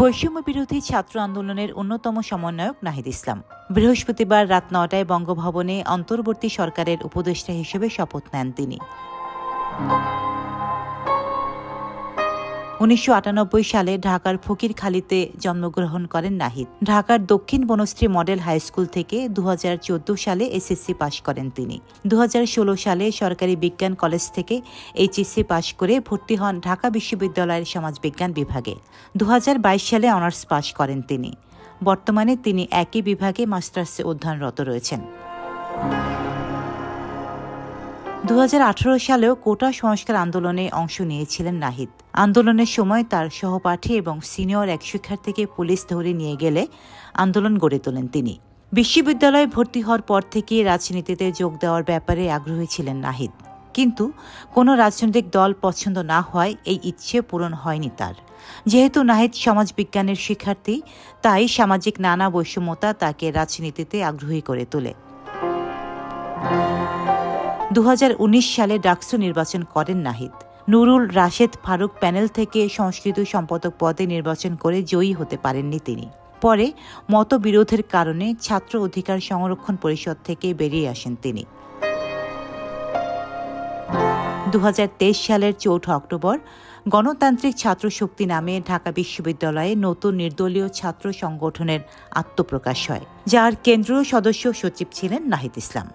বৈষম্য বিরোধী ছাত্র আন্দোলনের অন্যতম সমন্বয়ক নাহিদ ইসলাম বৃহস্পতিবার রাত ৯টায় বঙ্গভবনে অন্তর্বর্তী সরকারের উপদেষ্টা হিসেবে শপথ নেন তিনি। ১৯৯৮ সালে ঢাকার ফকিরখালীতে জন্মগ্রহণ করেন নাহিদ। ঢাকার দক্ষিণ বনশ্রী মডেল হাই স্কুল থেকে ২০১৪ সালে এসএসসি পাশ করেন তিনি। ২০১৬ সালে সরকারি বিজ্ঞান কলেজ থেকে এইচএসসি পাশ করে ভর্তি হন ঢাকা বিশ্ববিদ্যালয়ের সমাজবিজ্ঞান বিভাগে। ২০২২ সালে অনার্স পাশ করেন তিনি। বর্তমানে তিনি একই বিভাগে মাস্টার্সে অধ্যয়নরত রয়েছেন। ২০১৮ সালেও কোটা সংস্কার আন্দোলনে অংশ নিয়েছিলেন নাহিদ। আন্দোলনের সময় তার সহপাঠী এবং সিনিয়র এক শিক্ষার্থীকে পুলিশ ধরে নিয়ে গেলে আন্দোলন গড়ে তোলেন তিনি। বিশ্ববিদ্যালয়ে ভর্তি হওয়ার পর থেকে রাজনীতিতে যোগ দেওয়ার ব্যাপারে আগ্রহী ছিলেন নাহিদ, কিন্তু কোনো রাজনৈতিক দল পছন্দ না হওয়ায় এই ইচ্ছে পূরণ হয়নি তার। যেহেতু নাহিদ সমাজবিজ্ঞানের শিক্ষার্থী, তাই সামাজিক নানা বৈষম্যতা তাকে রাজনীতিতে আগ্রহী করে তোলে। ২০১৯ সালে ডাকসু নির্বাচন করেন নাহিদ। নুরুল রাশেদ ফারুক প্যানেল থেকে সংস্কৃত সম্পাদক পদে নির্বাচন করে জয়ী হতে পারেননি তিনি। পরে মতবিরোধের কারণে ছাত্র অধিকার সংরক্ষণ পরিষদ থেকে বেরিয়ে আসেন তিনি। ২০২৩ সালের ৪ অক্টোবর গণতান্ত্রিক ছাত্র শক্তি নামে ঢাকা বিশ্ববিদ্যালয়ে নতুন নির্দলীয় ছাত্র সংগঠনের আত্মপ্রকাশ হয়, যার কেন্দ্রীয় সদস্য সচিব ছিলেন নাহিদ ইসলাম।